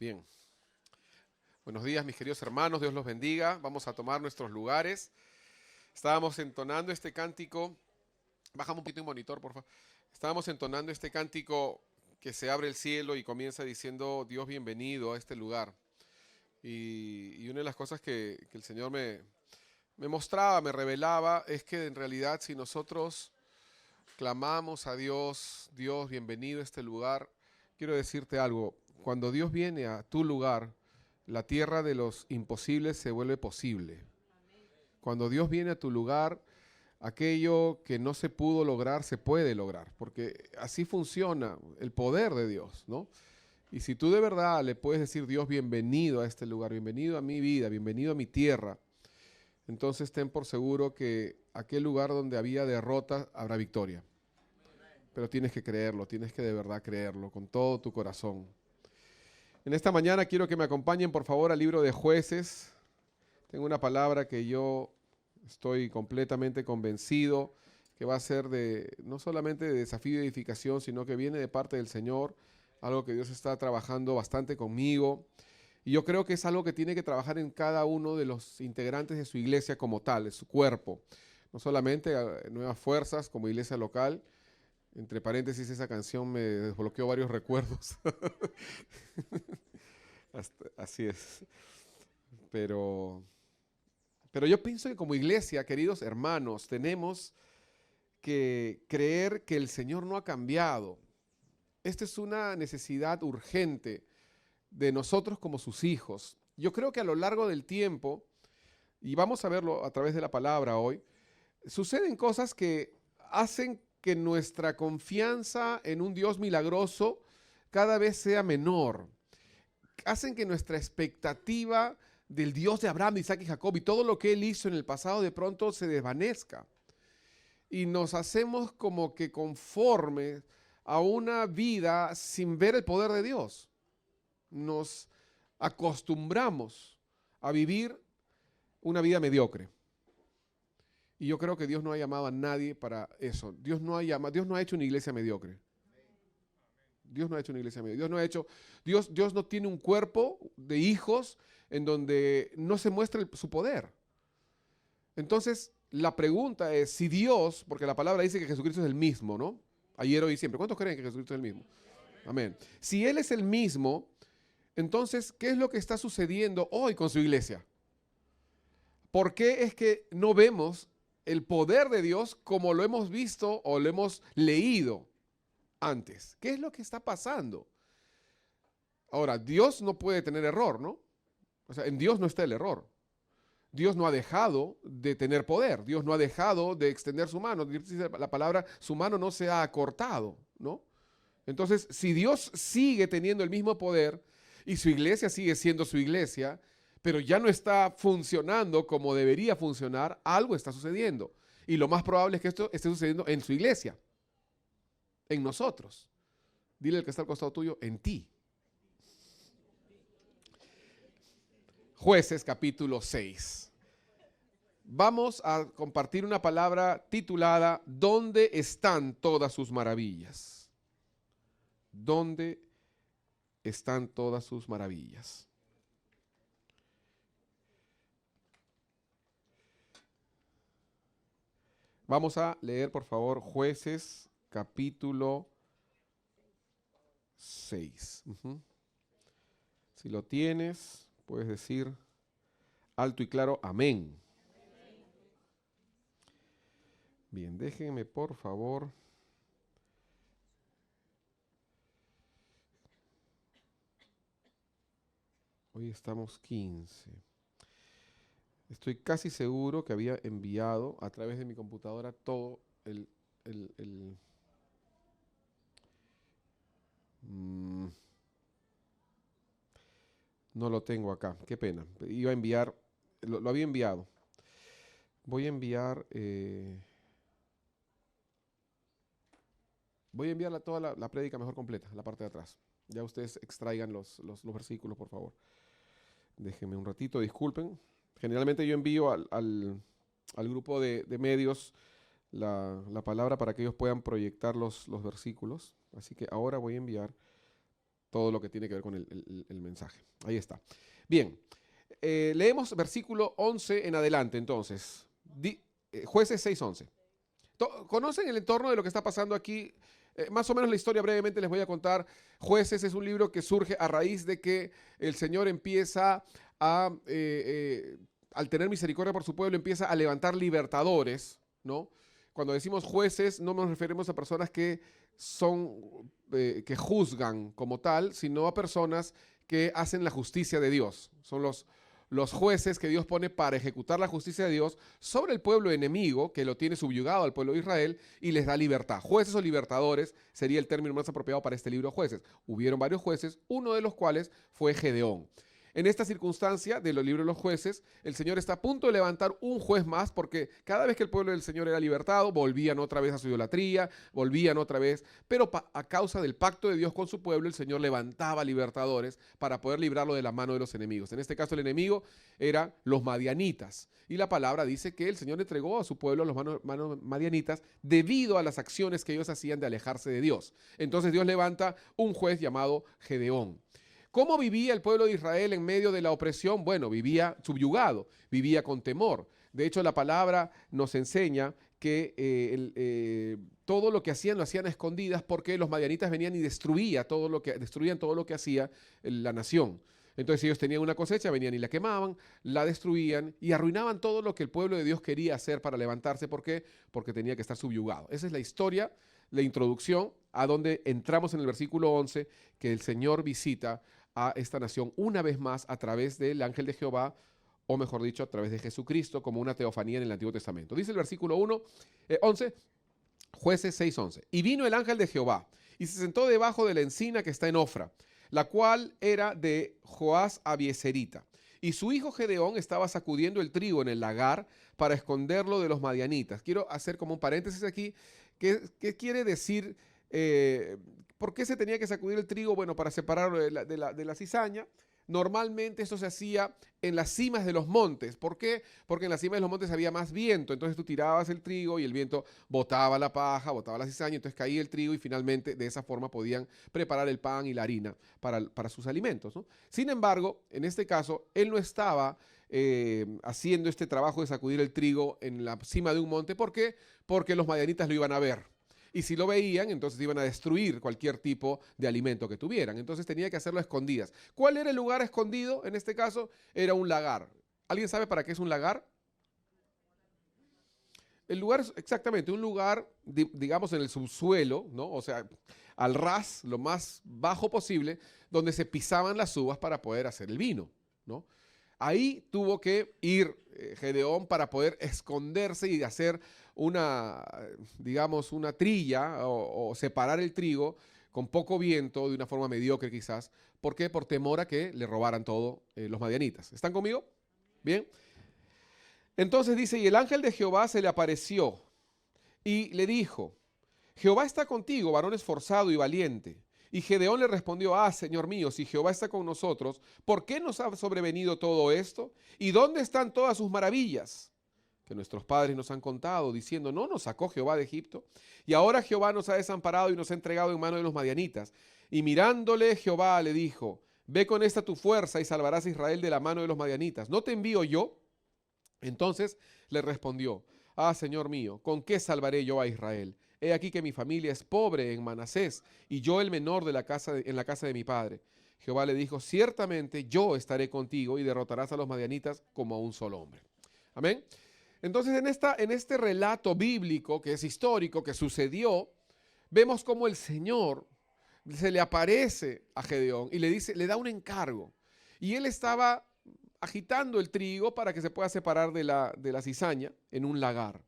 Bien, buenos días mis queridos hermanos, Dios los bendiga. Vamos a tomar nuestros lugares. Estábamos entonando este cántico, bájame un poquito el monitor por favor. Estábamos entonando este cántico que se abre el cielo y comienza diciendo Dios bienvenido a este lugar. Y una de las cosas que el Señor me mostraba, me revelaba, es que en realidad si nosotros clamamos a Dios, Dios bienvenido a este lugar, quiero decirte algo, cuando Dios viene a tu lugar, la tierra de los imposibles se vuelve posible. Cuando Dios viene a tu lugar, aquello que no se pudo lograr, se puede lograr, porque así funciona el poder de Dios, ¿no? Y si tú de verdad le puedes decir, Dios, bienvenido a este lugar, bienvenido a mi vida, bienvenido a mi tierra, entonces ten por seguro que aquel lugar donde había derrota, habrá victoria. Pero tienes que creerlo, tienes que de verdad creerlo con todo tu corazón. En esta mañana quiero que me acompañen por favor al libro de Jueces. Tengo una palabra que yo estoy completamente convencido que va a ser no solamente de desafío y edificación, sino que viene de parte del Señor, algo que Dios está trabajando bastante conmigo. Y yo creo que es algo que tiene que trabajar en cada uno de los integrantes de su iglesia como tal, de su cuerpo. No solamente Nuevas Fuerzas como iglesia local. Entre paréntesis, esa canción me desbloqueó varios recuerdos. Así es. Pero yo pienso que como iglesia, queridos hermanos, tenemos que creer que el Señor no ha cambiado. Esta es una necesidad urgente de nosotros como sus hijos. Yo creo que a lo largo del tiempo, y vamos a verlo a través de la palabra hoy, suceden cosas que hacen que nuestra confianza en un Dios milagroso cada vez sea menor. Hacen que nuestra expectativa del Dios de Abraham, Isaac y Jacob y todo lo que Él hizo en el pasado de pronto se desvanezca. Y nos hacemos como que conformes a una vida sin ver el poder de Dios. Nos acostumbramos a vivir una vida mediocre. Y yo creo que Dios no ha llamado a nadie para eso. Dios no ha hecho una iglesia mediocre. Dios no ha hecho una iglesia mediocre. Dios no tiene un cuerpo de hijos en donde no se muestra su poder. Entonces, la pregunta es si Dios, porque la palabra dice que Jesucristo es el mismo, ¿no? Ayer, hoy y siempre. ¿Cuántos creen que Jesucristo es el mismo? Amén. Si Él es el mismo, entonces, ¿qué es lo que está sucediendo hoy con su iglesia? ¿Por qué es que no vemos el poder de Dios como lo hemos visto o lo hemos leído antes? ¿Qué es lo que está pasando? Ahora, Dios no puede tener error, ¿no? O sea, en Dios no está el error. Dios no ha dejado de tener poder. Dios no ha dejado de extender su mano. Dice la palabra, su mano no se ha acortado, ¿no? Entonces, si Dios sigue teniendo el mismo poder y su iglesia sigue siendo su iglesia, pero ya no está funcionando como debería funcionar, algo está sucediendo. Y lo más probable es que esto esté sucediendo en su iglesia, en nosotros. Dile al que está al costado tuyo, en ti. Jueces capítulo 6. Vamos a compartir una palabra titulada ¿Dónde están todas sus maravillas? ¿Dónde están todas sus maravillas? Vamos a leer, por favor, Jueces capítulo 6. Si lo tienes, puedes decir alto y claro, amén. Bien, déjenme, por favor. Hoy estamos 15. Estoy casi seguro que había enviado a través de mi computadora todo no lo tengo acá, qué pena. Iba a enviar, lo había enviado. Voy a enviar, toda la prédica mejor completa, la parte de atrás. Ya ustedes extraigan los versículos, por favor. Déjenme un ratito, disculpen. Generalmente yo envío al grupo de medios la palabra para que ellos puedan proyectar los versículos. Así que ahora voy a enviar todo lo que tiene que ver con el mensaje. Ahí está. Bien, leemos versículo 11 en adelante entonces. Jueces 6:11. ¿Conocen el entorno de lo que está pasando aquí? Más o menos la historia brevemente les voy a contar. Jueces es un libro que surge a raíz de que el Señor empieza a, al tener misericordia por su pueblo, empieza a levantar libertadores, ¿no? Cuando decimos jueces, no nos referimos a personas que son, que juzgan como tal, sino a personas que hacen la justicia de Dios. Son los jueces que Dios pone para ejecutar la justicia de Dios sobre el pueblo enemigo, que lo tiene subyugado al pueblo de Israel, y les da libertad. Jueces o libertadores sería el término más apropiado para este libro de Jueces. Hubieron varios jueces, uno de los cuales fue Gedeón. En esta circunstancia de los libros de los jueces, el Señor está a punto de levantar un juez más, porque cada vez que el pueblo del Señor era libertado, volvían otra vez a su idolatría, volvían otra vez, pero a causa del pacto de Dios con su pueblo, el Señor levantaba libertadores para poder librarlo de la mano de los enemigos. En este caso el enemigo eran los madianitas, y la palabra dice que el Señor entregó a su pueblo a los manos madianitas debido a las acciones que ellos hacían de alejarse de Dios. Entonces Dios levanta un juez llamado Gedeón. ¿Cómo vivía el pueblo de Israel en medio de la opresión? Bueno, vivía subyugado, vivía con temor. De hecho, la palabra nos enseña que todo lo que hacían lo hacían a escondidas, porque los madianitas venían y destruían todo lo que hacía la nación. Entonces ellos tenían una cosecha, venían y la quemaban, la destruían y arruinaban todo lo que el pueblo de Dios quería hacer para levantarse. ¿Por qué? Porque tenía que estar subyugado. Esa es la historia, la introducción, a donde entramos en el versículo 11, que el Señor visita a esta nación una vez más a través del ángel de Jehová, o mejor dicho, a través de Jesucristo, como una teofanía en el Antiguo Testamento. Dice el versículo 11, Jueces 6:11. Y vino el ángel de Jehová, y se sentó debajo de la encina que está en Ofra, la cual era de Joás Abieserita. Y su hijo Gedeón estaba sacudiendo el trigo en el lagar para esconderlo de los madianitas. Quiero hacer como un paréntesis aquí. ¿Qué quiere decir? ¿Por qué se tenía que sacudir el trigo? Bueno, para separarlo de la cizaña. Normalmente esto se hacía en las cimas de los montes. ¿Por qué? Porque en las cimas de los montes había más viento. Entonces tú tirabas el trigo y el viento botaba la paja, botaba la cizaña, entonces caía el trigo y finalmente de esa forma podían preparar el pan y la harina para sus alimentos, ¿no? Sin embargo, en este caso, él no estaba haciendo este trabajo de sacudir el trigo en la cima de un monte. ¿Por qué? Porque los madianitas lo iban a ver. Y si lo veían, entonces iban a destruir cualquier tipo de alimento que tuvieran. Entonces tenía que hacerlo a escondidas. ¿Cuál era el lugar escondido? En este caso, era un lagar. ¿Alguien sabe para qué es un lagar? El lugar es exactamente un lugar, digamos, en el subsuelo, ¿no? O sea, al ras, lo más bajo posible, donde se pisaban las uvas para poder hacer el vino, ¿no? Ahí tuvo que ir Gedeón para poder esconderse y hacer digamos, una trilla o separar el trigo con poco viento, de una forma mediocre quizás. ¿Por qué? Por temor a que le robaran todo los madianitas. ¿Están conmigo? Bien. Entonces dice, y el ángel de Jehová se le apareció y le dijo, Jehová está contigo, varón esforzado y valiente. Y Gedeón le respondió, Señor mío, si Jehová está con nosotros, ¿por qué nos ha sobrevenido todo esto? ¿Y dónde están todas sus maravillas que nuestros padres nos han contado, diciendo, no nos sacó Jehová de Egipto? Y ahora Jehová nos ha desamparado y nos ha entregado en mano de los madianitas. Y mirándole Jehová le dijo, ve con esta tu fuerza y salvarás a Israel de la mano de los madianitas. ¿No te envío yo? Entonces le respondió, Señor mío, ¿con qué salvaré yo a Israel? He aquí que mi familia es pobre en Manasés, y yo el menor en la casa de mi padre. Jehová le dijo, ciertamente yo estaré contigo y derrotarás a los madianitas como a un solo hombre. Amén. Entonces en este relato bíblico, que es histórico, que sucedió, vemos cómo el Señor se le aparece a Gedeón y le da un encargo. Y él estaba agitando el trigo para que se pueda separar de la cizaña en un lagar.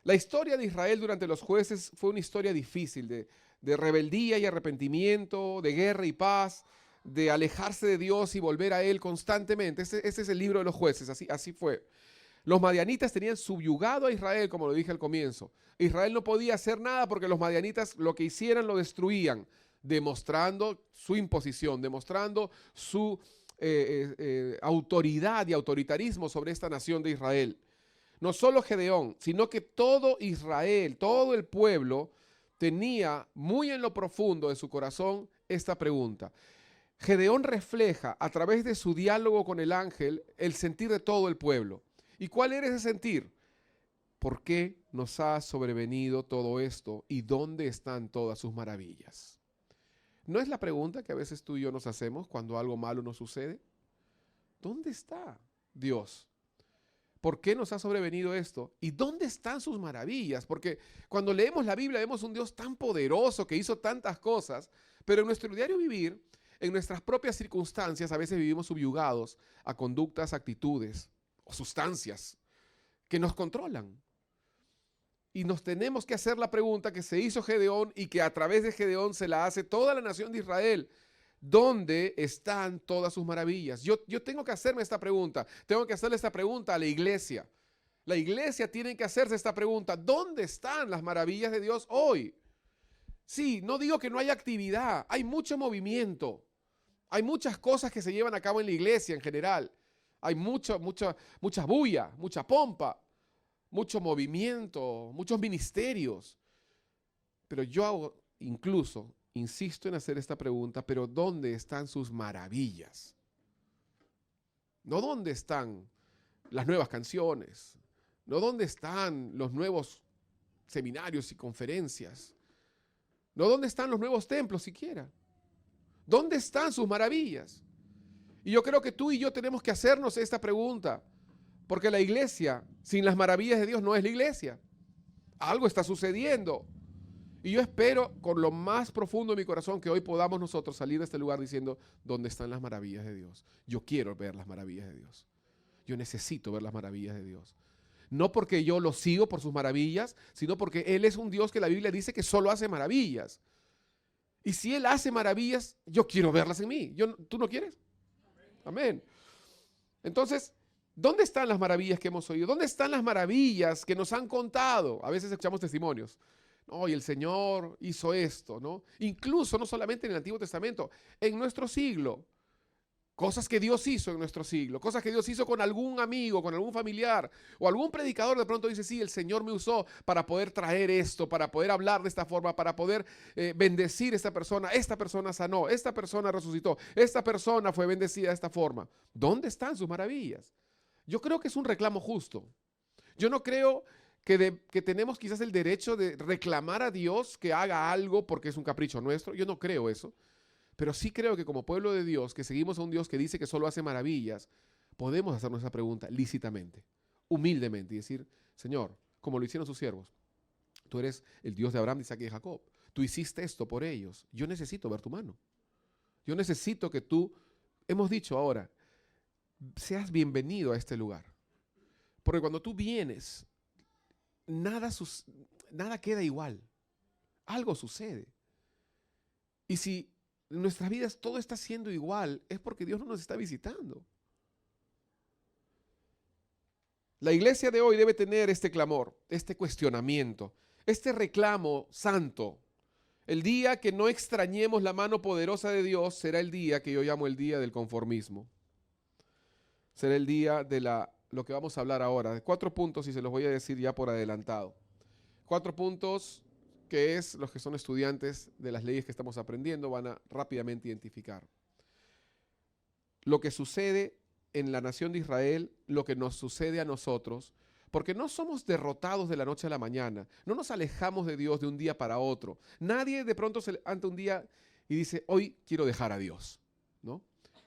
La historia de Israel durante los jueces fue una historia difícil, de rebeldía y arrepentimiento, de guerra y paz, de alejarse de Dios y volver a Él constantemente. Ese es el libro de los jueces, así fue. Los madianitas tenían subyugado a Israel, como lo dije al comienzo. Israel no podía hacer nada porque los madianitas lo que hicieran lo destruían, demostrando su imposición, demostrando su autoridad y autoritarismo sobre esta nación de Israel. No solo Gedeón, sino que todo Israel, todo el pueblo, tenía muy en lo profundo de su corazón esta pregunta. Gedeón refleja a través de su diálogo con el ángel el sentir de todo el pueblo. ¿Y cuál era ese sentir? ¿Por qué nos ha sobrevenido todo esto y dónde están todas sus maravillas? ¿No es la pregunta que a veces tú y yo nos hacemos cuando algo malo nos sucede? ¿Dónde está Dios? ¿Por qué nos ha sobrevenido esto? ¿Y dónde están sus maravillas? Porque cuando leemos la Biblia vemos un Dios tan poderoso que hizo tantas cosas, pero en nuestro diario vivir, en nuestras propias circunstancias, a veces vivimos subyugados a conductas, actitudes o sustancias que nos controlan. Y nos tenemos que hacer la pregunta que se hizo Gedeón y que a través de Gedeón se la hace toda la nación de Israel. ¿Dónde están todas sus maravillas? Yo tengo que hacerme esta pregunta. Tengo que hacerle esta pregunta a la iglesia. La iglesia tiene que hacerse esta pregunta. ¿Dónde están las maravillas de Dios hoy? Sí, no digo que no haya actividad. Hay mucho movimiento. Hay muchas cosas que se llevan a cabo en la iglesia en general. Hay mucha bulla, mucha pompa, mucho movimiento, muchos ministerios. Pero yo incluso insisto en hacer esta pregunta, pero ¿dónde están sus maravillas? No dónde están las nuevas canciones, no dónde están los nuevos seminarios y conferencias, no dónde están los nuevos templos siquiera. ¿Dónde están sus maravillas? Y yo creo que tú y yo tenemos que hacernos esta pregunta, porque la iglesia sin las maravillas de Dios no es la iglesia. Algo está sucediendo. Y yo espero con lo más profundo de mi corazón que hoy podamos nosotros salir de este lugar diciendo, ¿dónde están las maravillas de Dios? Yo quiero ver las maravillas de Dios. Yo necesito ver las maravillas de Dios. No porque yo lo sigo por sus maravillas, sino porque Él es un Dios que la Biblia dice que solo hace maravillas. Y si Él hace maravillas, yo quiero verlas en mí. ¿Tú no quieres? Amén. Entonces, ¿dónde están las maravillas que hemos oído? ¿Dónde están las maravillas que nos han contado? A veces escuchamos testimonios. No, y el Señor hizo esto, ¿no? Incluso no solamente en el Antiguo Testamento, en nuestro siglo. Cosas que Dios hizo en nuestro siglo, cosas que Dios hizo con algún amigo, con algún familiar, o algún predicador de pronto dice, sí, el Señor me usó para poder traer esto, para poder hablar de esta forma, para poder bendecir a esta persona sanó, esta persona resucitó, esta persona fue bendecida de esta forma. ¿Dónde están sus maravillas? Yo creo que es un reclamo justo. Yo no creo que tenemos quizás el derecho de reclamar a Dios que haga algo porque es un capricho nuestro. Yo no creo eso. Pero sí creo que como pueblo de Dios, que seguimos a un Dios que dice que solo hace maravillas, podemos hacernos esa pregunta lícitamente, humildemente y decir, Señor, como lo hicieron sus siervos, tú eres el Dios de Abraham, de Isaac y de Jacob. Tú hiciste esto por ellos. Yo necesito ver tu mano. Yo necesito que tú, hemos dicho ahora, seas bienvenido a este lugar. Porque cuando tú vienes, nada queda igual. Algo sucede. Y si en nuestras vidas todo está siendo igual, es porque Dios no nos está visitando. La iglesia de hoy debe tener este clamor, este cuestionamiento, este reclamo santo. El día que no extrañemos la mano poderosa de Dios será el día que yo llamo el día del conformismo. Será el día de lo que vamos a hablar ahora, de 4 puntos y se los voy a decir ya por adelantado. 4 puntos que es los que son estudiantes de las leyes que estamos aprendiendo van a rápidamente identificar. Lo que sucede en la nación de Israel, lo que nos sucede a nosotros, porque no somos derrotados de la noche a la mañana, no nos alejamos de Dios de un día para otro. Nadie de pronto se levanta un día y dice, hoy quiero dejar a Dios, ¿no?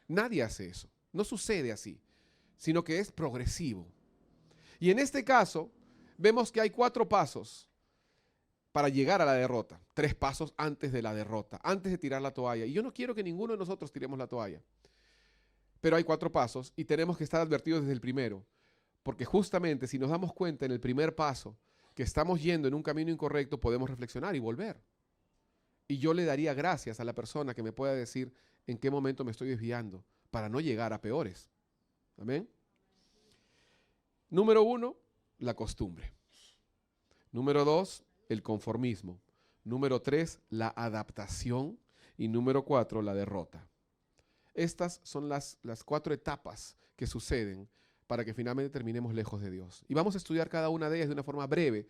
Nadie hace eso, no sucede así, sino que es progresivo. Y en este caso, vemos que hay 4 pasos para llegar a la derrota, 3 pasos antes de la derrota, antes de tirar la toalla. Y yo no quiero que ninguno de nosotros tiremos la toalla. Pero hay 4 pasos y tenemos que estar advertidos desde el primero. Porque justamente si nos damos cuenta en el primer paso que estamos yendo en un camino incorrecto, podemos reflexionar y volver. Y yo le daría gracias a la persona que me pueda decir en qué momento me estoy desviando para no llegar a peores. Amén. Número 1, la costumbre. Número 2, el conformismo. Número 3, la adaptación. Y número 4, la derrota. Estas son las 4 etapas que suceden para que finalmente terminemos lejos de Dios. Y vamos a estudiar cada una de ellas de una forma breve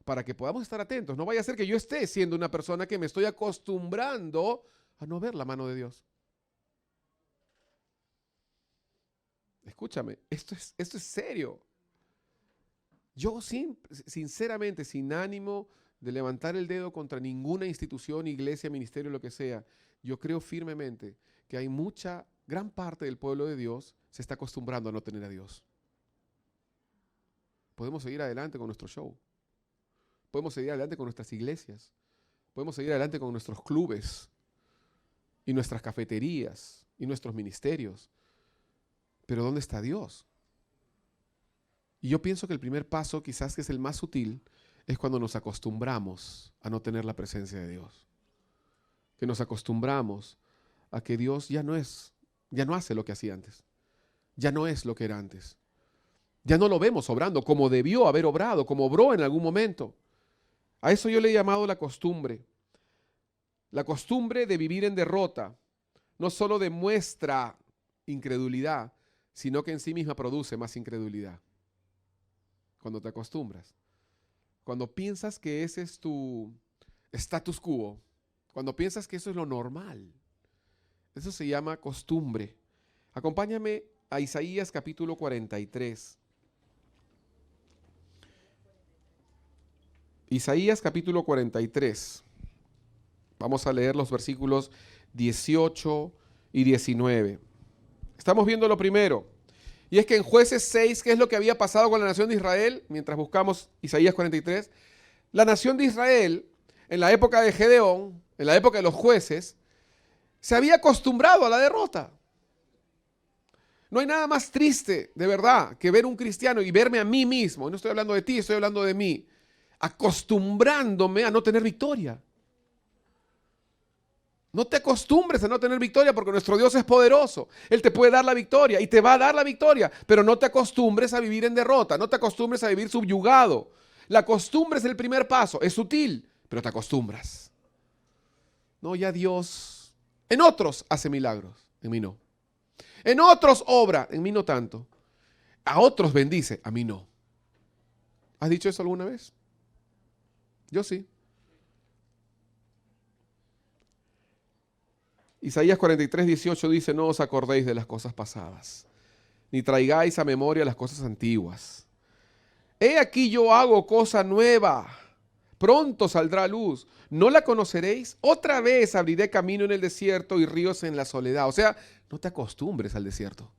para que podamos estar atentos. No vaya a ser que yo esté siendo una persona que me estoy acostumbrando a no ver la mano de Dios. Escúchame, esto es serio. Yo sinceramente, sin ánimo de levantar el dedo contra ninguna institución, iglesia, ministerio, lo que sea, yo creo firmemente que hay gran parte del pueblo de Dios se está acostumbrando a no tener a Dios. Podemos seguir adelante con nuestro show. Podemos seguir adelante con nuestras iglesias. Podemos seguir adelante con nuestros clubes y nuestras cafeterías y nuestros ministerios. Pero ¿dónde está Dios? Y yo pienso que el primer paso, quizás que es el más sutil, es cuando nos acostumbramos a no tener la presencia de Dios. Que nos acostumbramos a que Dios ya no hace lo que hacía antes. Ya no es lo que era antes. Ya no lo vemos obrando como debió haber obrado, como obró en algún momento. A eso yo le he llamado la costumbre. La costumbre de vivir en derrota no solo demuestra incredulidad, sino que en sí misma produce más incredulidad. Cuando te acostumbras. Cuando piensas que ese es tu status quo. Cuando piensas que eso es lo normal. Eso se llama costumbre. Acompáñame a Isaías capítulo 43. Isaías capítulo 43. Vamos a leer los versículos 18 y 19. Estamos viendo lo primero. Y es que en Jueces 6, ¿qué es lo que había pasado con la nación de Israel? Mientras buscamos Isaías 43. La nación de Israel, en la época de Gedeón, en la época de los jueces, se había acostumbrado a la derrota. No hay nada más triste, de verdad, que ver un cristiano y verme a mí mismo. No estoy hablando de ti, estoy hablando de mí. Acostumbrándome a no tener victoria. No te acostumbres a no tener victoria porque nuestro Dios es poderoso. Él te puede dar la victoria y te va a dar la victoria, pero no te acostumbres a vivir en derrota, no te acostumbres a vivir subyugado. La costumbre es el primer paso, es sutil, pero te acostumbras. No, ya Dios en otros hace milagros, en mí no. En otros obra, en mí no tanto. A otros bendice, a mí no. ¿Has dicho eso alguna vez? Yo sí. Isaías 43, 18 dice, no os acordéis de las cosas pasadas, ni traigáis a memoria las cosas antiguas. He aquí yo hago cosa nueva, pronto saldrá a luz, ¿no la conoceréis? Otra vez abriré camino en el desierto y ríos en la soledad. O sea, no te acostumbres al desierto,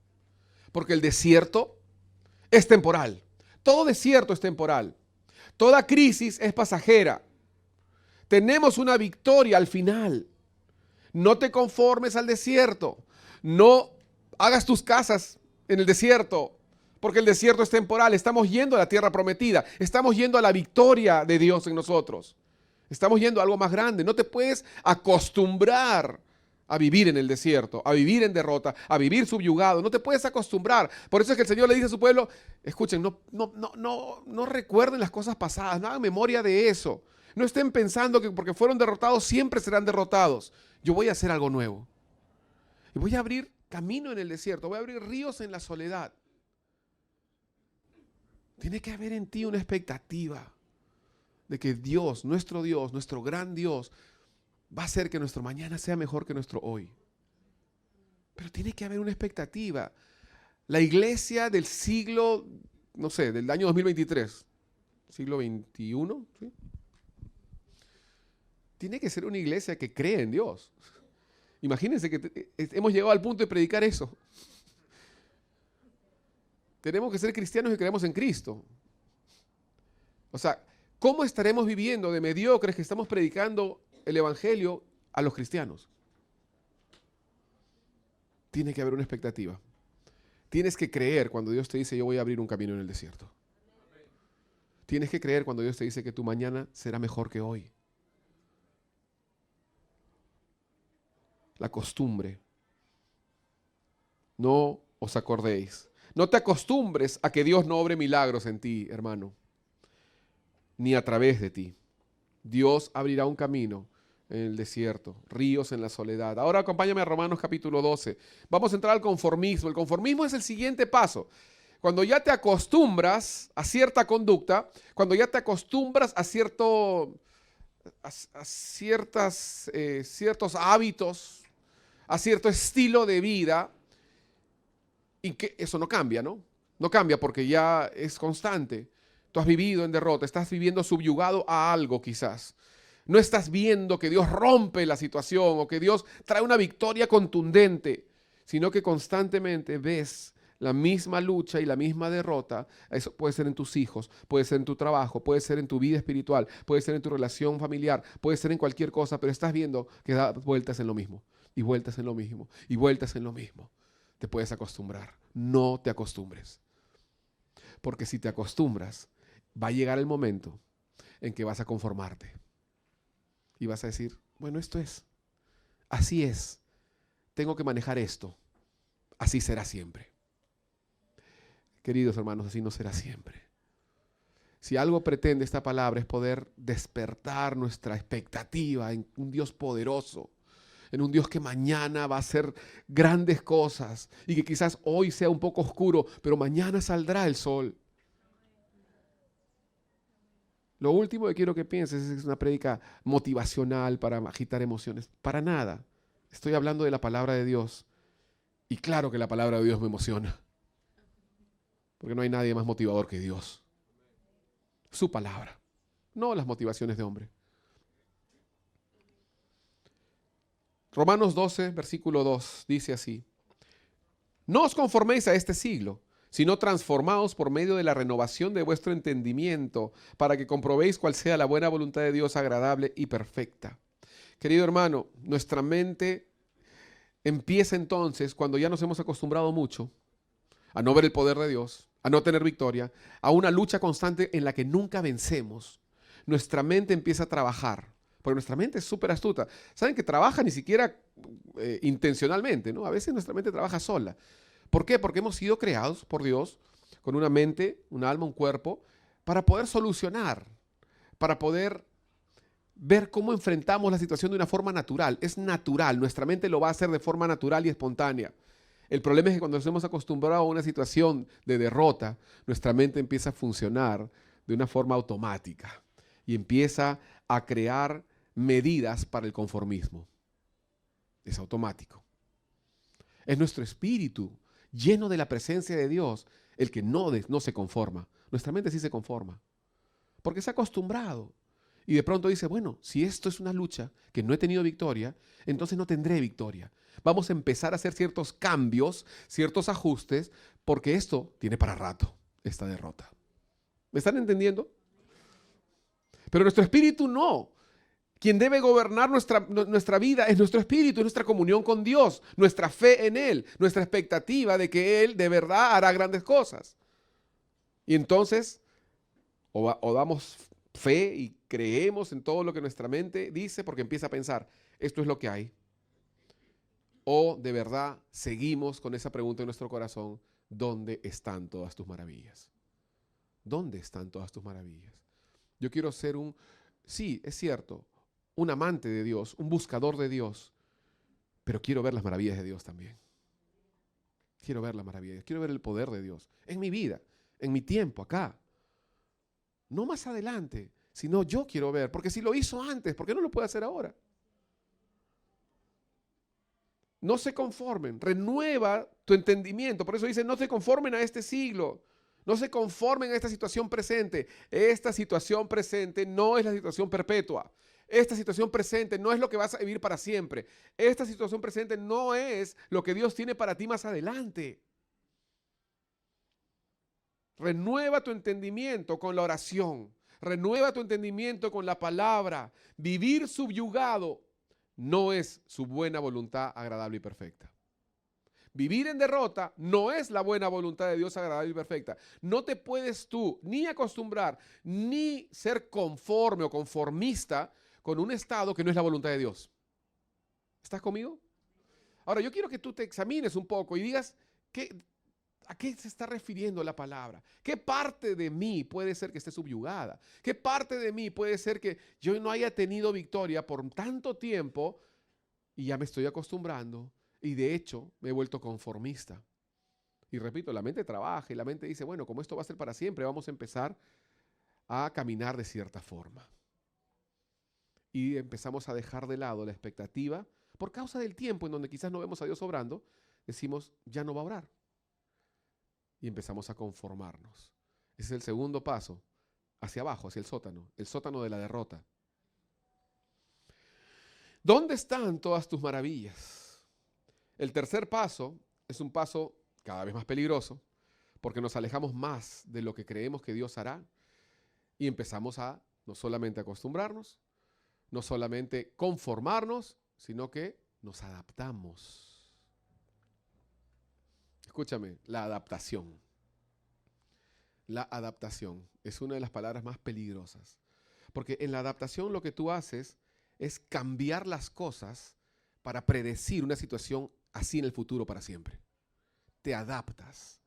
porque el desierto es temporal. Todo desierto es temporal. Toda crisis es pasajera. Tenemos una victoria al final. No te conformes al desierto. No hagas tus casas en el desierto, porque el desierto es temporal. Estamos yendo a la tierra prometida. Estamos yendo a la victoria de Dios en nosotros. Estamos yendo a algo más grande. No te puedes acostumbrar a vivir en el desierto, a vivir en derrota, a vivir subyugado. No te puedes acostumbrar. Por eso es que el Señor le dice a su pueblo, escuchen, no recuerden las cosas pasadas, no hagan memoria de eso. No estén pensando que porque fueron derrotados siempre serán derrotados. Yo voy a hacer algo nuevo. Y voy a abrir camino en el desierto. Voy a abrir ríos en la soledad. Tiene que haber en ti una expectativa de que Dios, nuestro gran Dios, va a hacer que nuestro mañana sea mejor que nuestro hoy. Pero tiene que haber una expectativa. La iglesia del siglo, no sé, del año 2023, siglo XXI, ¿sí? Tiene que ser una iglesia que cree en Dios. Imagínense que hemos llegado al punto de predicar eso. Tenemos que ser cristianos que creemos en Cristo. O sea, ¿cómo estaremos viviendo de mediocres que estamos predicando el evangelio a los cristianos? Tiene que haber una expectativa. Tienes que creer cuando Dios te dice yo voy a abrir un camino en el desierto. Tienes que creer cuando Dios te dice que tu mañana será mejor que hoy. La costumbre. No os acordéis. No te acostumbres a que Dios no obre milagros en ti, hermano, ni a través de ti. Dios abrirá un camino en el desierto, ríos en la soledad. Ahora acompáñame a Romanos capítulo 12. Vamos a entrar al conformismo. El conformismo es el siguiente paso. Cuando ya te acostumbras a cierta conducta, cuando ya te acostumbras a ciertos hábitos, a cierto estilo de vida, y que eso no cambia, ¿no? No cambia porque ya es constante. Tú has vivido en derrota, estás viviendo subyugado a algo quizás. No estás viendo que Dios rompe la situación o que Dios trae una victoria contundente, sino que constantemente ves la misma lucha y la misma derrota. Eso puede ser en tus hijos, puede ser en tu trabajo, puede ser en tu vida espiritual, puede ser en tu relación familiar, puede ser en cualquier cosa, pero estás viendo que da vueltas en lo mismo, y vueltas en lo mismo, y vueltas en lo mismo. Te puedes acostumbrar. No te acostumbres. Porque si te acostumbras, va a llegar el momento en que vas a conformarte. Y vas a decir, bueno, esto es, así es, tengo que manejar esto, así será siempre. Queridos hermanos, así no será siempre. Si algo pretende esta palabra es poder despertar nuestra expectativa en un Dios poderoso, en un Dios que mañana va a hacer grandes cosas y que quizás hoy sea un poco oscuro, pero mañana saldrá el sol. Lo último que quiero que pienses es una prédica motivacional para agitar emociones. Para nada. Estoy hablando de la palabra de Dios. Y claro que la palabra de Dios me emociona. Porque no hay nadie más motivador que Dios. Su palabra. No las motivaciones de hombre. Romanos 12, versículo 2, dice así. No os conforméis a este siglo, sino transformaos por medio de la renovación de vuestro entendimiento, para que comprobéis cuál sea la buena voluntad de Dios agradable y perfecta. Querido hermano, nuestra mente empieza entonces, cuando ya nos hemos acostumbrado mucho a no ver el poder de Dios, a no tener victoria, a una lucha constante en la que nunca vencemos. Nuestra mente empieza a trabajar, porque nuestra mente es súper astuta. Saben que trabaja ni siquiera intencionalmente, ¿no? A veces nuestra mente trabaja sola. ¿Por qué? Porque hemos sido creados por Dios con una mente, un alma, un cuerpo, para poder solucionar, para poder ver cómo enfrentamos la situación de una forma natural. Es natural, nuestra mente lo va a hacer de forma natural y espontánea. El problema es que cuando nos hemos acostumbrado a una situación de derrota, nuestra mente empieza a funcionar de una forma automática y empieza a crear medidas para el conformismo. Es automático. Es nuestro espíritu lleno de la presencia de Dios el que no se conforma. Nuestra mente sí se conforma porque se ha acostumbrado. Y de pronto dice, bueno, si esto es una lucha que no he tenido victoria, entonces no tendré victoria. Vamos a empezar a hacer ciertos cambios, ciertos ajustes, porque esto tiene para rato, esta derrota. ¿Me están entendiendo? Pero nuestro espíritu no. Quien debe gobernar nuestra vida es nuestro espíritu, es nuestra comunión con Dios, nuestra fe en Él, nuestra expectativa de que Él de verdad hará grandes cosas. Y entonces, o damos fe y creemos en todo lo que nuestra mente dice porque empieza a pensar, esto es lo que hay. O de verdad seguimos con esa pregunta en nuestro corazón, ¿dónde están todas tus maravillas? ¿Dónde están todas tus maravillas? Yo quiero ser sí, es cierto, un amante de Dios, un buscador de Dios, pero quiero ver las maravillas de Dios también. Quiero ver las maravillas, quiero ver el poder de Dios en mi vida, en mi tiempo acá. No más adelante, sino yo quiero ver, porque si lo hizo antes, ¿por qué no lo puede hacer ahora? No se conformen, renueva tu entendimiento. Por eso dice, no se conformen a este siglo, no se conformen a esta situación presente. Esta situación presente no es la situación perpetua. Esta situación presente no es lo que vas a vivir para siempre. Esta situación presente no es lo que Dios tiene para ti más adelante. Renueva tu entendimiento con la oración. Renueva tu entendimiento con la palabra. Vivir subyugado no es su buena voluntad agradable y perfecta. Vivir en derrota no es la buena voluntad de Dios agradable y perfecta. No te puedes tú ni acostumbrar ni ser conforme o conformista con un estado que no es la voluntad de Dios. ¿Estás conmigo? Ahora, yo quiero que tú te examines un poco y digas, ¿a qué se está refiriendo la palabra? ¿Qué parte de mí puede ser que esté subyugada? ¿Qué parte de mí puede ser que yo no haya tenido victoria por tanto tiempo y ya me estoy acostumbrando y de hecho me he vuelto conformista? Y repito, la mente trabaja y la mente dice, bueno, como esto va a ser para siempre, vamos a empezar a caminar de cierta forma. Y empezamos a dejar de lado la expectativa por causa del tiempo en donde quizás no vemos a Dios obrando, decimos, ya no va a obrar. Y empezamos a conformarnos. Ese es el segundo paso, hacia abajo, hacia el sótano de la derrota. ¿Dónde están todas tus maravillas? El tercer paso es un paso cada vez más peligroso, porque nos alejamos más de lo que creemos que Dios hará y empezamos a no solamente acostumbrarnos, no solamente conformarnos, sino que nos adaptamos. Escúchame, la adaptación. La adaptación es una de las palabras más peligrosas, porque en la adaptación lo que tú haces es cambiar las cosas para predecir una situación así en el futuro para siempre. Te adaptas.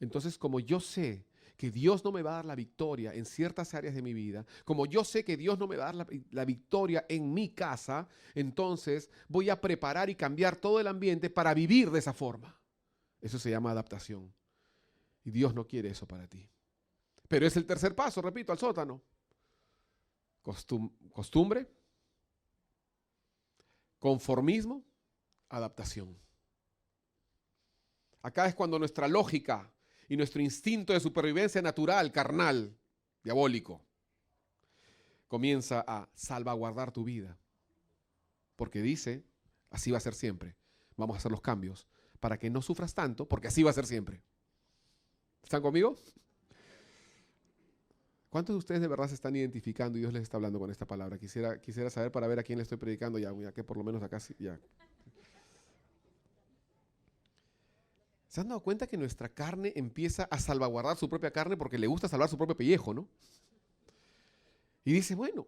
Entonces, como yo sé que Dios no me va a dar la victoria en ciertas áreas de mi vida, como yo sé que Dios no me va a dar la victoria en mi casa, entonces voy a preparar y cambiar todo el ambiente para vivir de esa forma. Eso se llama adaptación. Y Dios no quiere eso para ti. Pero es el tercer paso, repito, al sótano. Costumbre, conformismo, adaptación. Acá es cuando nuestra lógica y nuestro instinto de supervivencia natural, carnal, diabólico, comienza a salvaguardar tu vida. Porque dice, así va a ser siempre. Vamos a hacer los cambios para que no sufras tanto, porque así va a ser siempre. ¿Están conmigo? ¿Cuántos de ustedes de verdad se están identificando y Dios les está hablando con esta palabra? Quisiera saber para ver a quién le estoy predicando ya que por lo menos acá sí, ya. ¿Se han dado cuenta que nuestra carne empieza a salvaguardar su propia carne porque le gusta salvar su propio pellejo, ¿no? Y dice, bueno,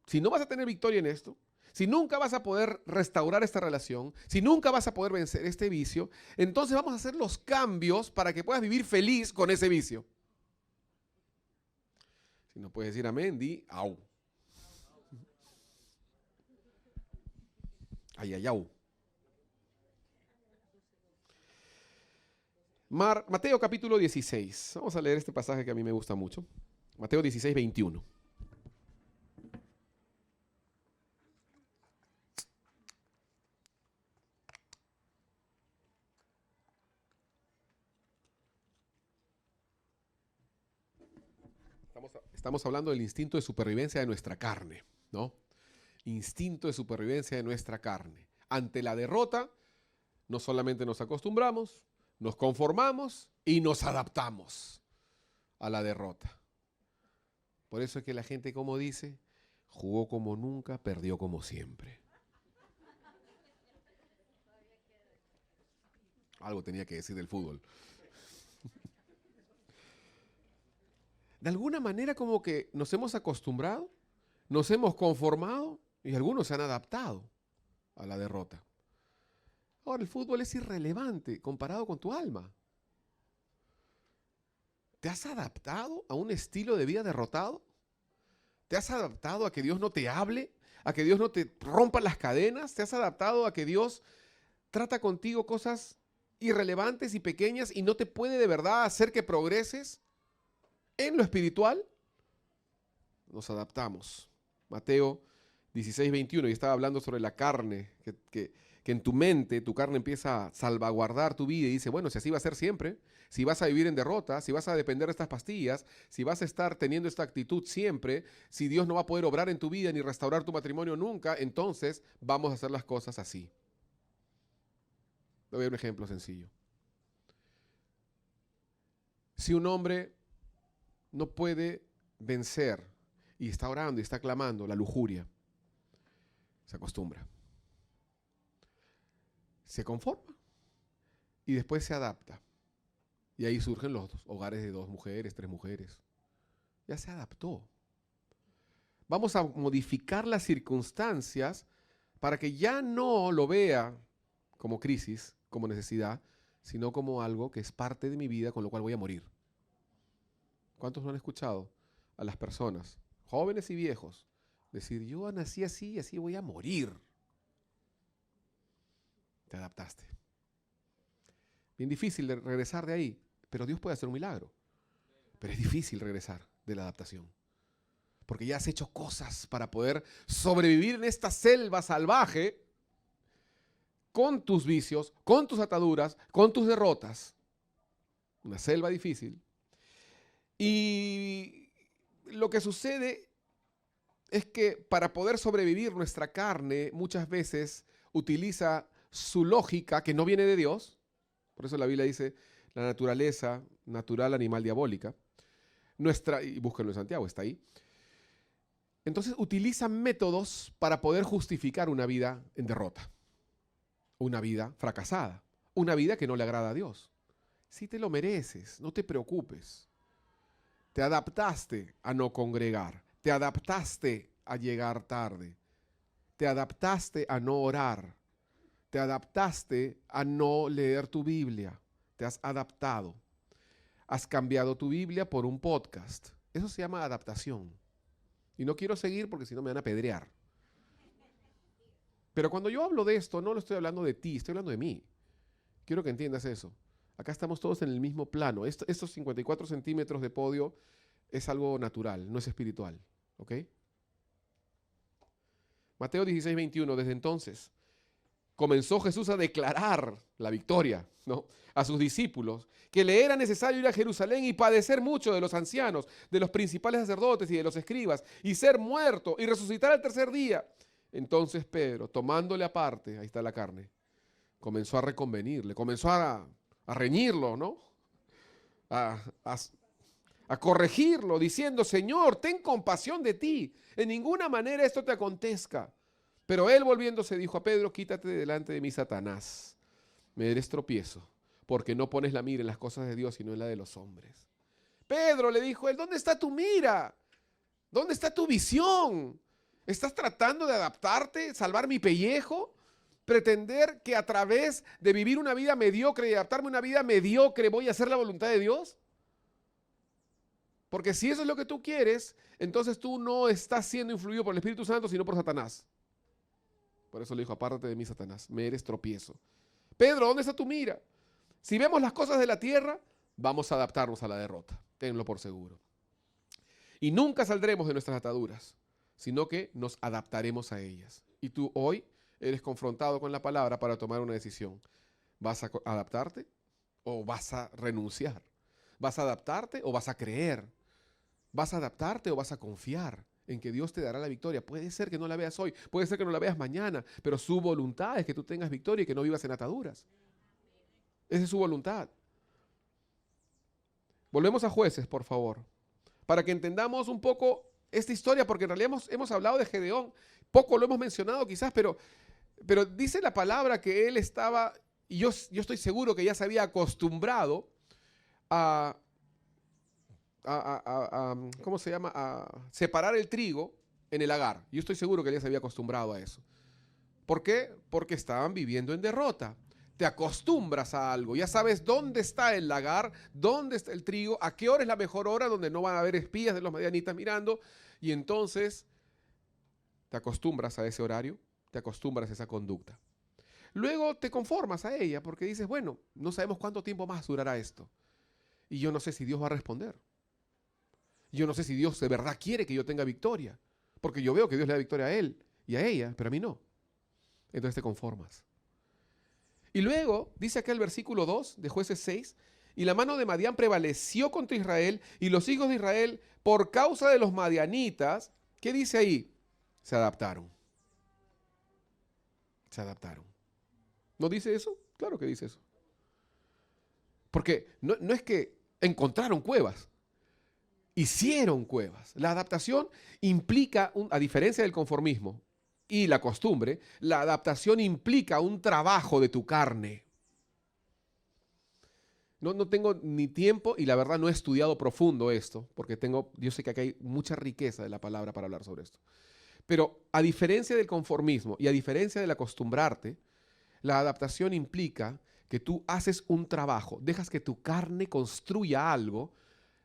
si no vas a tener victoria en esto, si nunca vas a poder restaurar esta relación, si nunca vas a poder vencer este vicio, entonces vamos a hacer los cambios para que puedas vivir feliz con ese vicio. Si no puedes decir amén, di au. Ay, ay, au. Mateo capítulo 16. Vamos a leer este pasaje que a mí me gusta mucho. Mateo 16, 21. Estamos hablando del instinto de supervivencia de nuestra carne, ¿no? Instinto de supervivencia de nuestra carne. Ante la derrota, no solamente nos acostumbramos, nos conformamos y nos adaptamos a la derrota. Por eso es que la gente, como dice, jugó como nunca, perdió como siempre. Algo tenía que decir del fútbol. De alguna manera como que nos hemos acostumbrado, nos hemos conformado y algunos se han adaptado a la derrota. Ahora, el fútbol es irrelevante comparado con tu alma. ¿Te has adaptado a un estilo de vida derrotado? ¿Te has adaptado a que Dios no te hable? ¿A que Dios no te rompa las cadenas? ¿Te has adaptado a que Dios trata contigo cosas irrelevantes y pequeñas y no te puede de verdad hacer que progreses en lo espiritual? Nos adaptamos. Mateo 16, 21, y estaba hablando sobre la carne, que en tu mente, tu carne empieza a salvaguardar tu vida y dice, bueno, si así va a ser siempre, si vas a vivir en derrota, si vas a depender de estas pastillas, si vas a estar teniendo esta actitud siempre, si Dios no va a poder obrar en tu vida ni restaurar tu matrimonio nunca, entonces vamos a hacer las cosas así. Le voy a dar un ejemplo sencillo. Si un hombre no puede vencer y está orando y está clamando la lujuria, se acostumbra, se conforma y después se adapta. Y ahí surgen los hogares de 2 mujeres, 3 mujeres. Ya se adaptó. Vamos a modificar las circunstancias para que ya no lo vea como crisis, como necesidad, sino como algo que es parte de mi vida con lo cual voy a morir. ¿Cuántos no han escuchado a las personas, jóvenes y viejos, decir, yo nací así y así voy a morir? Te adaptaste. bien difícil de regresar de ahí, pero Dios puede hacer un milagro. Pero es difícil regresar de la adaptación, porque ya has hecho cosas para poder sobrevivir en esta selva salvaje con tus vicios, con tus ataduras, con tus derrotas. Una selva difícil. Y lo que sucede es que para poder sobrevivir nuestra carne muchas veces utiliza su lógica que no viene de Dios. Por eso la Biblia dice la naturaleza natural, animal, diabólica. Y búsquenlo en Santiago, está ahí. Entonces utilizan métodos para poder justificar una vida en derrota, una vida fracasada, una vida que no le agrada a Dios. Si te lo mereces, no te preocupes. Te adaptaste a no congregar, te adaptaste a llegar tarde, te adaptaste a no orar, te adaptaste a no leer tu Biblia, te has adaptado. Has cambiado tu Biblia por un podcast. Eso se llama adaptación. Y no quiero seguir porque si no me van a apedrear. Pero cuando yo hablo de esto, no lo estoy hablando de ti, estoy hablando de mí. Quiero que entiendas eso. Acá estamos todos en el mismo plano. Estos 54 centímetros de podio es algo natural, no es espiritual. ¿Ok? Mateo 16, 21. Desde entonces comenzó Jesús a declarar la victoria, ¿no?, a sus discípulos, que le era necesario ir a Jerusalén y padecer mucho de los ancianos, de los principales sacerdotes y de los escribas, y ser muerto y resucitar al tercer día. Entonces Pedro, tomándole aparte, ahí está la carne, comenzó a reconvenirle, comenzó a reñirlo, ¿no? A corregirlo, diciendo: Señor, ten compasión de ti, en ninguna manera esto te acontezca. Pero él, volviéndose, dijo a Pedro: quítate de delante de mí, Satanás, me eres tropiezo, porque no pones la mira en las cosas de Dios, sino en la de los hombres. Pedro, le dijo él, ¿dónde está tu mira? ¿Dónde está tu visión? ¿Estás tratando de adaptarte, salvar mi pellejo? ¿Pretender que a través de vivir una vida mediocre y adaptarme a una vida mediocre voy a hacer la voluntad de Dios? Porque si eso es lo que tú quieres, entonces tú no estás siendo influido por el Espíritu Santo, sino por Satanás. Por eso le dijo: apártate de mí, Satanás, me eres tropiezo. Pedro, ¿dónde está tu mira? Si vemos las cosas de la tierra, vamos a adaptarnos a la derrota. Tenlo por seguro. Y nunca saldremos de nuestras ataduras, sino que nos adaptaremos a ellas. Y tú hoy eres confrontado con la palabra para tomar una decisión. ¿Vas a adaptarte o vas a renunciar? ¿Vas a adaptarte o vas a creer? ¿Vas a adaptarte o vas a confiar en que Dios te dará la victoria? Puede ser que no la veas hoy, puede ser que no la veas mañana, pero su voluntad es que tú tengas victoria y que no vivas en ataduras. Esa es su voluntad. Volvemos a Jueces, por favor, para que entendamos un poco esta historia, porque en realidad hemos hablado de Gedeón, poco lo hemos mencionado quizás, pero dice la palabra que él estaba, y yo estoy seguro que ya se había acostumbrado ¿cómo se llama? A separar el trigo en el lagar. Yo estoy seguro que él ya se había acostumbrado a eso. ¿Por qué? Porque estaban viviendo en derrota. Te acostumbras a algo, ya sabes dónde está el lagar, dónde está el trigo, a qué hora es la mejor hora donde no van a haber espías de los madianitas mirando, y entonces te acostumbras a ese horario, te acostumbras a esa conducta. Luego te conformas a ella porque dices, bueno, no sabemos cuánto tiempo más durará esto. Y yo no sé si Dios va a responder. Yo no sé si Dios de verdad quiere que yo tenga victoria, porque yo veo que Dios le da victoria a él y a ella, pero a mí no. Entonces te conformas. Y luego dice acá el versículo 2 de Jueces 6, y la mano de Madián prevaleció contra Israel, y los hijos de Israel, por causa de los madianitas, ¿qué dice ahí? Se adaptaron. Se adaptaron. ¿No dice eso? Claro que dice eso. Porque no es que encontraron cuevas, hicieron cuevas. La adaptación implica, a diferencia del conformismo y la costumbre, la adaptación implica un trabajo de tu carne. No tengo ni tiempo y la verdad no he estudiado profundo esto, porque yo sé que aquí hay mucha riqueza de la palabra para hablar sobre esto. Pero a diferencia del conformismo y a diferencia del acostumbrarte, la adaptación implica que tú haces un trabajo, dejas que tu carne construya algo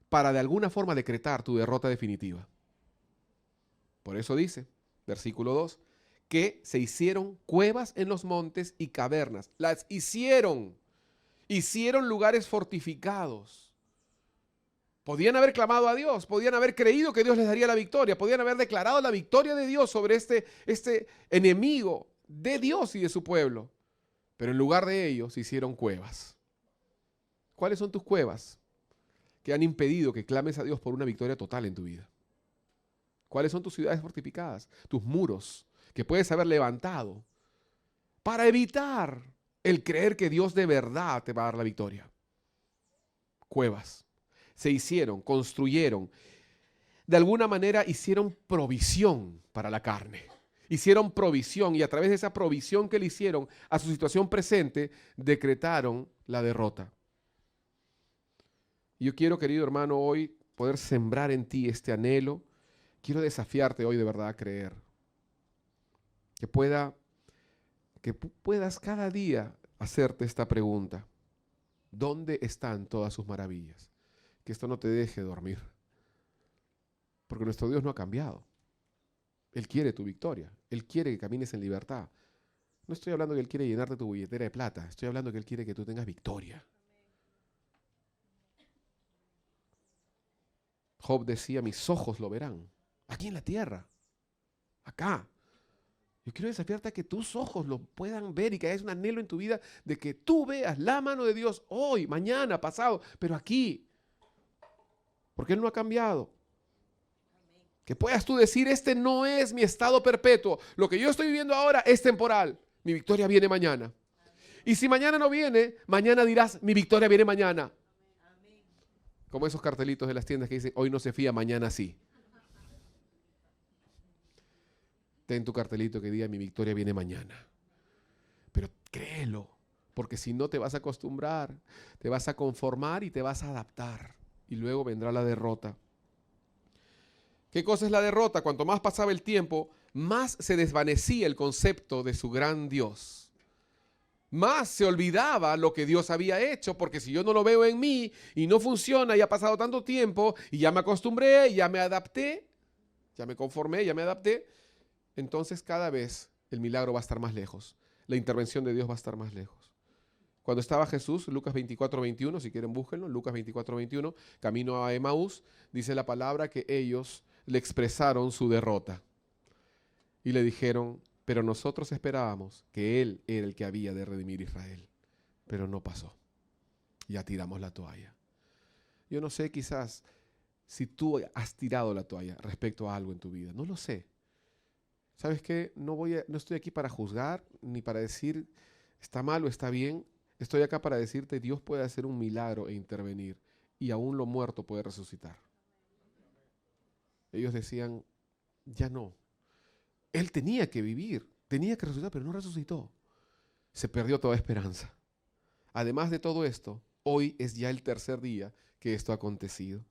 para de alguna forma decretar tu derrota definitiva. Por eso dice, versículo 2, que se hicieron cuevas en los montes y cavernas. Las hicieron. hicieron lugares fortificados. Podían haber clamado a Dios, podían haber creído que Dios les daría la victoria, podían haber declarado la victoria de Dios sobre este enemigo de Dios y de su pueblo. Pero en lugar de ellos hicieron cuevas. ¿Cuáles son tus cuevas que han impedido que clames a Dios por una victoria total en tu vida? ¿Cuáles son tus ciudades fortificadas? Tus muros que puedes haber levantado para evitar el creer que Dios de verdad te va a dar la victoria. Cuevas. Se hicieron, construyeron. De alguna manera hicieron provisión para la carne. Hicieron provisión y a través de esa provisión que le hicieron a su situación presente, decretaron la derrota. Yo quiero, querido hermano, hoy poder sembrar en ti este anhelo. Quiero desafiarte hoy de verdad a creer. Que puedas cada día hacerte esta pregunta. ¿Dónde están todas sus maravillas? Que esto no te deje dormir. Porque nuestro Dios no ha cambiado. Él quiere tu victoria. Él quiere que camines en libertad. No estoy hablando que Él quiere llenarte tu billetera de plata. Estoy hablando que Él quiere que tú tengas victoria. Job decía, mis ojos lo verán. Aquí en la tierra. Acá. Yo quiero desafiarte a que tus ojos lo puedan ver y que haya un anhelo en tu vida de que tú veas la mano de Dios hoy, mañana, pasado, pero aquí. Porque Él no ha cambiado. Que puedas tú decir, este no es mi estado perpetuo. Lo que yo estoy viviendo ahora es temporal. Mi victoria viene mañana. Y si mañana no viene, mañana dirás, mi victoria viene mañana. Como esos cartelitos de las tiendas que dicen, hoy no se fía, mañana sí. Ten tu cartelito que diga, mi victoria viene mañana. Pero créelo, porque si no te vas a acostumbrar, te vas a conformar y te vas a adaptar. Y luego vendrá la derrota. ¿Qué cosa es la derrota? Cuanto más pasaba el tiempo, más se desvanecía el concepto de su gran Dios. Más se olvidaba lo que Dios había hecho, porque si yo no lo veo en mí y no funciona y ha pasado tanto tiempo y ya me acostumbré, ya me adapté, ya me conformé, ya me adapté, entonces cada vez el milagro va a estar más lejos. La intervención de Dios va a estar más lejos. Cuando estaba Jesús, Lucas 24:21, si quieren búsquenlo, Lucas 24:21, camino a Emaús, dice la palabra que ellos le expresaron su derrota. Y le dijeron, pero nosotros esperábamos que Él era el que había de redimir a Israel. Pero no pasó. Ya tiramos la toalla. Yo no sé quizás si tú has tirado la toalla respecto a algo en tu vida. No lo sé. ¿Sabes qué? No estoy aquí para juzgar ni para decir está mal o está bien. Estoy acá para decirte Dios puede hacer un milagro e intervenir. Y aún lo muerto puede resucitar. Ellos decían, ya no. Él tenía que vivir, tenía que resucitar, pero no resucitó. Se perdió toda esperanza. Además de todo esto, hoy es ya el tercer día que esto ha acontecido.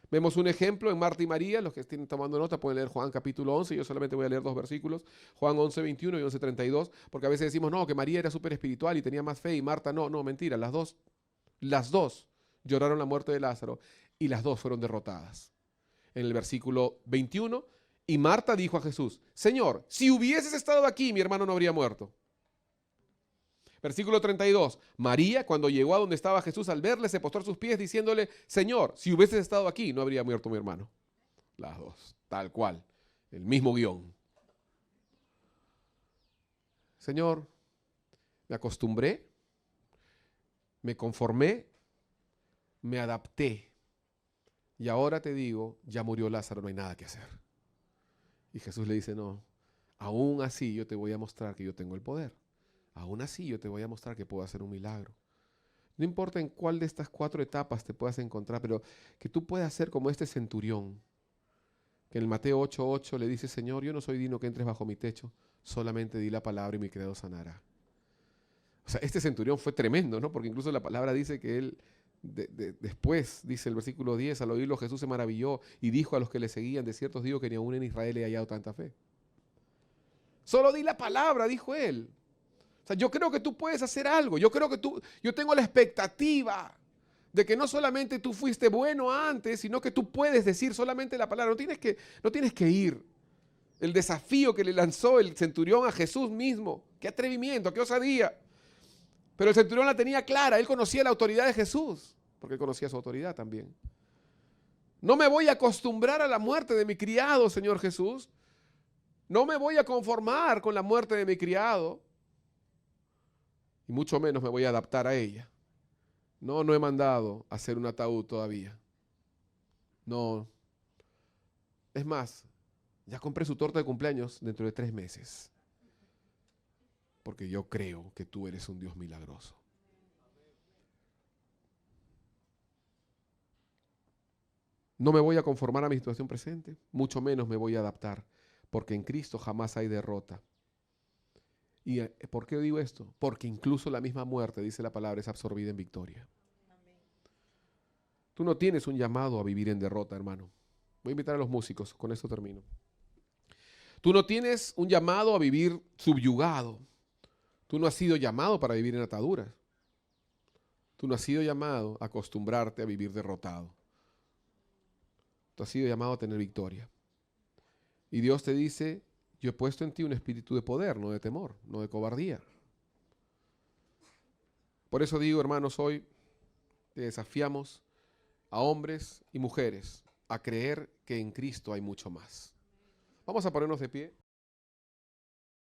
Vemos un ejemplo en Marta y María. Los que estén tomando nota pueden leer Juan capítulo 11. Yo solamente voy a leer 2 versículos. Juan 11:21 y 11:32. Porque a veces decimos, no, que María era súper espiritual y tenía más fe y Marta no. No, mentira. Las dos lloraron la muerte de Lázaro y las dos fueron derrotadas. En el versículo 21, y Marta dijo a Jesús, Señor, si hubieses estado aquí, mi hermano no habría muerto. Versículo 32, María, cuando llegó a donde estaba Jesús, al verle, se postró a sus pies diciéndole, Señor, si hubieses estado aquí, no habría muerto mi hermano. Las dos, tal cual, el mismo guión. Señor, me acostumbré, me conformé, me adapté. Y ahora te digo, ya murió Lázaro, no hay nada que hacer. Y Jesús le dice, no, aún así yo te voy a mostrar que yo tengo el poder. Aún así yo te voy a mostrar que puedo hacer un milagro. No importa en cuál de estas 4 etapas te puedas encontrar, pero que tú puedas ser como este centurión, que en el Mateo 8:8 le dice, Señor, yo no soy digno que entres bajo mi techo, solamente di la palabra y mi criado sanará. O sea, este centurión fue tremendo, ¿no? Porque incluso la palabra dice que él, después, dice el versículo 10, al oírlo Jesús se maravilló y dijo a los que le seguían, de cierto os digo que ni aún en Israel he hallado tanta fe. Solo di la palabra, dijo él. O sea, yo creo que tú puedes hacer algo. Yo tengo la expectativa de que no solamente tú fuiste bueno antes, sino que tú puedes decir solamente la palabra. No tienes que ir. El desafío que le lanzó el centurión a Jesús mismo. Qué atrevimiento, qué osadía. Pero el centurión la tenía clara, él conocía la autoridad de Jesús, porque él conocía su autoridad también. No me voy a acostumbrar a la muerte de mi criado, Señor Jesús. No me voy a conformar con la muerte de mi criado. Y mucho menos me voy a adaptar a ella. No, no he mandado a hacer un ataúd todavía. No. Es más, ya compré su torta de cumpleaños dentro de 3 meses. Porque yo creo que tú eres un Dios milagroso. No me voy a conformar a mi situación presente, mucho menos me voy a adaptar, porque en Cristo jamás hay derrota. ¿Y por qué digo esto? Porque incluso la misma muerte, dice la palabra, es absorbida en victoria. Tú no tienes un llamado a vivir en derrota, hermano. Voy a invitar a los músicos, con esto termino. Tú no tienes un llamado a vivir subyugado. Tú no has sido llamado para vivir en ataduras. Tú no has sido llamado a acostumbrarte a vivir derrotado. Tú has sido llamado a tener victoria. Y Dios te dice, yo he puesto en ti un espíritu de poder, no de temor, no de cobardía. Por eso digo, hermanos, hoy te desafiamos a hombres y mujeres a creer que en Cristo hay mucho más. Vamos a ponernos de pie.